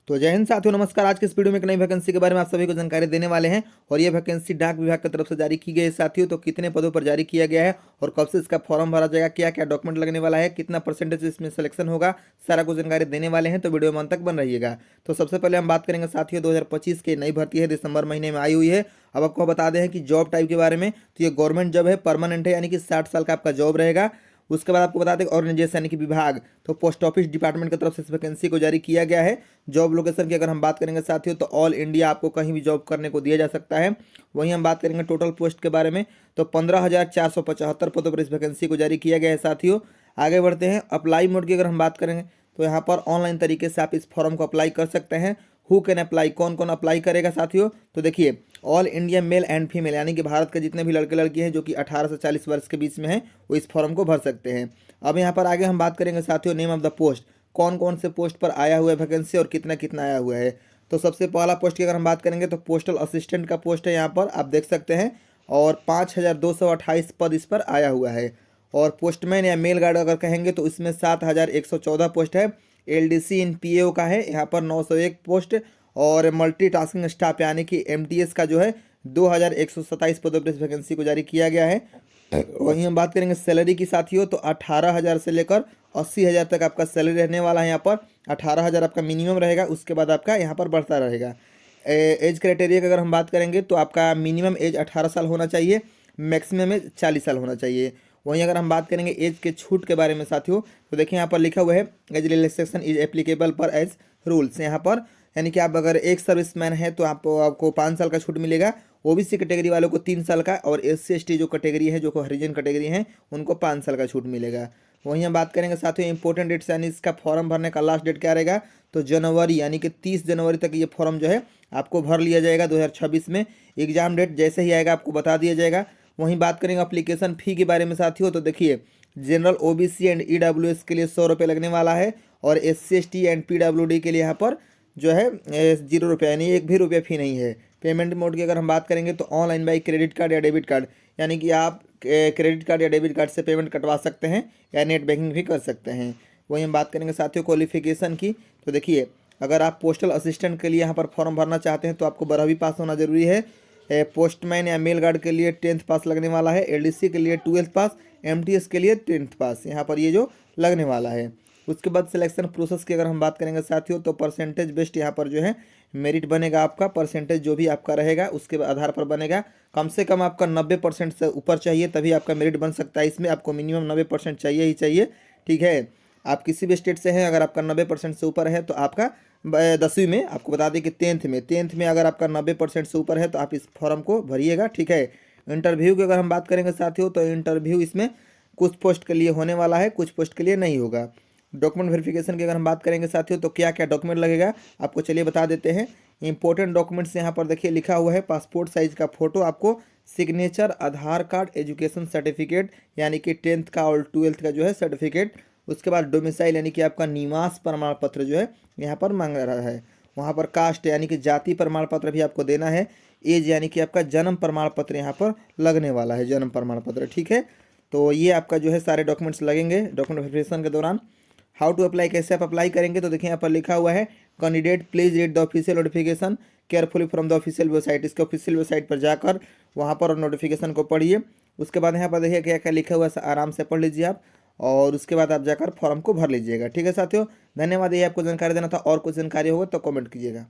तो जय हिंद साथियों, नमस्कार। आज के इस वीडियो में एक नई वैकेंसी के बारे में आप सभी को जानकारी देने वाले हैं और ये वैकेंसी डाक विभाग की तरफ से जारी की गई है साथियों। तो कितने पदों पर जारी किया गया है और कब से इसका फॉर्म भरा जाएगा, क्या क्या डॉक्यूमेंट लगने वाला है, कितना परसेंटेज इसमें सिलेक्शन होगा, सारा कुछ जानकारी देने वाले हैं। तो वीडियो में अंत तक बन रहिएगा। तो सबसे पहले हम बात करेंगे साथियों 2025 की नई भर्ती है, दिसंबर महीने में आई हुई है। अब आपको बता दें कि जॉब टाइप के बारे में, तो ये गवर्नमेंट जॉब है, परमानेंट है, यानी कि 60 साल का आपका जॉब रहेगा। उसके बाद आपको बता दें ऑर्गेनाइजेशन यानी कि विभाग, तो पोस्ट ऑफिस डिपार्टमेंट की तरफ से इस वैकेंसी को जारी किया गया है। जॉब लोकेशन की अगर हम बात करेंगे साथियों, तो ऑल इंडिया आपको कहीं भी जॉब करने को दिया जा सकता है। वहीं हम बात करेंगे टोटल पोस्ट के बारे में, तो 15,475 पदों पर इस वैकेंसी को जारी किया गया है साथियों। आगे बढ़ते हैं। अप्लाई मोड की अगर हम बात करेंगे, तो यहाँ पर ऑनलाइन तरीके से आप इस फॉर्म को अप्लाई कर सकते हैं। हु कैन अप्लाई, कौन कौन अप्लाई करेगा साथियों, तो देखिए all India male and female, यानी कि भारत के जितने भी लड़के लड़की हैं जो कि 18 से 40 वर्ष के बीच में हैं, वो इस फॉर्म को भर सकते हैं। अब यहाँ पर आगे हम बात करेंगे साथियों नेम ऑफ द पोस्ट, कौन कौन से पोस्ट पर आया हुआ है वैकेंसी और कितना कितना आया हुआ है। तो सबसे पहला पोस्ट की अगर हम बात करेंगे, तो पोस्टल असिस्टेंट का पोस्ट है, यहाँ पर आप देख सकते हैं, और 5,228 पद इस पर आया हुआ है। और पोस्टमैन या मेल गार्ड अगर कहेंगे तो इसमें 7,114 पोस्ट है। एलडीसी इन पीएओ का है यहाँ पर 901 पोस्ट, और मल्टीटास्किंग स्टाफ यानी कि एमटीएस का जो है 2,127 पदों पर इस वैकेंसी को जारी किया गया है। वहीं हम बात करेंगे सैलरी की साथियों, तो 18,000 से लेकर 80,000 तक आपका सैलरी रहने वाला है। यहाँ पर 18,000 आपका मिनिमम रहेगा, उसके बाद आपका यहाँ पर बढ़ता रहेगा। एज क्राइटेरिया की अगर हम बात करेंगे, तो आपका मिनिमम एज 18 साल होना चाहिए, मैक्सिमम एज 40 साल होना चाहिए। वहीं अगर हम बात करेंगे एज के छूट के बारे में साथियों, तो देखिए यहाँ पर लिखा हुआ है एज रिलैक्सेशन इज एप्लीकेबल पर एज रूल्स। यहाँ पर यानी कि आप अगर एक सर्विसमैन है तो आपको 5 साल का छूट मिलेगा। ओबीसी कैटेगरी वालों को 3 साल का, और एससी एसटी जो कैटेगरी है, जो को हरिजन कैटेगरी है, उनको 5 साल का छूट मिलेगा। वहीं हम बात करेंगे साथियों इंपॉर्टेंट डेट्स, यानी इसका फॉर्म भरने का लास्ट डेट क्या रहेगा, तो जनवरी यानी कि 30 जनवरी तक ये फॉर्म जो है आपको भर लिया जाएगा 2026 में। एग्जाम डेट जैसे ही आएगा आपको बता दिया जाएगा। वहीं बात करेंगे एप्लीकेशन फ़ी के बारे में साथियों, तो देखिए जनरल ओबीसी एंड ईडब्ल्यूएस के लिए 100 रुपये लगने वाला है, और एससी एसटी एंड पीडब्ल्यूडी के लिए यहाँ पर जो है 0 रुपये, यानी 1 भी रुपया फ़ी नहीं है। पेमेंट मोड की अगर हम बात करेंगे, तो ऑनलाइन बाई क्रेडिट कार्ड या डेबिट कार्ड, यानी कि आप क्रेडिट कार्ड या डेबिट कार्ड से पेमेंट कटवा सकते हैं या नेट बैंकिंग भी कर सकते हैं। वहीं हम बात करेंगे साथियों क्वालिफिकेशन की, तो देखिए अगर आप पोस्टल असिस्टेंट के लिए यहाँ पर फॉर्म भरना चाहते हैं, तो आपको 12वीं पास होना जरूरी है। पोस्टमैन या मेल गार्ड के लिए 10th पास लगने वाला है। एलडीसी के लिए 12th पास, एमटीएस के लिए 10th पास, यहाँ पर ये जो लगने वाला है। उसके बाद सिलेक्शन प्रोसेस की अगर हम बात करेंगे साथियों, तो परसेंटेज बेस्ड यहाँ पर जो है मेरिट बनेगा। आपका परसेंटेज जो भी आपका रहेगा उसके आधार पर बनेगा। कम से कम आपका 90% से ऊपर चाहिए, तभी आपका मेरिट बन सकता है। इसमें आपको मिनिमम 90% चाहिए ही चाहिए, ठीक है। आप किसी भी स्टेट से हैं, अगर आपका 90% से ऊपर है, तो आपका 10वीं में आपको बता दें कि टेंथ में अगर आपका 90% से ऊपर है, तो आप इस फॉर्म को भरिएगा, ठीक है। इंटरव्यू की अगर हम बात करेंगे साथियों, तो इंटरव्यू इसमें कुछ पोस्ट के लिए होने वाला है, कुछ पोस्ट के लिए नहीं होगा। डॉक्यूमेंट वेरिफिकेशन की अगर हम बात करेंगे साथियों, तो क्या क्या डॉक्यूमेंट लगेगा आपको चलिए बता देते हैं। इंपॉर्टेंट डॉक्यूमेंट्स यहाँ पर देखिए लिखा हुआ है, पासपोर्ट साइज का फोटो आपको, सिग्नेचर, आधार कार्ड, एजुकेशन सर्टिफिकेट यानी कि 10th का और 12th का जो है सर्टिफिकेट। उसके बाद डोमिसाइल यानी कि आपका निवास प्रमाण पत्र जो है यहाँ पर मांग रहा है। वहाँ पर कास्ट यानी कि जाति प्रमाण पत्र भी आपको देना है। एज यानी कि आपका जन्म प्रमाण पत्र यहाँ पर लगने वाला है, जन्म प्रमाण पत्र, ठीक है। तो ये आपका जो है सारे डॉक्यूमेंट्स लगेंगे डॉक्यूमेंट वेरिफिकेशन के दौरान। हाउ टू अप्लाई, कैसे आप अप्लाई करेंगे, तो देखिए यहाँ पर लिखा हुआ है candidate please read the official notification carefully from the official website. इसके ऑफिशियल वेबसाइट पर जाकर वहाँ पर नोटिफिकेशन को पढ़िए। उसके बाद यहाँ पर देखिए क्या क्या लिखा हुआ है, आराम से पढ़ लीजिए आप, और उसके बाद आप जाकर फॉर्म को भर लीजिएगा, ठीक है साथियों। धन्यवाद, ये आपको जानकारी देना था। और कुछ जानकारी होगा तो कमेंट कीजिएगा।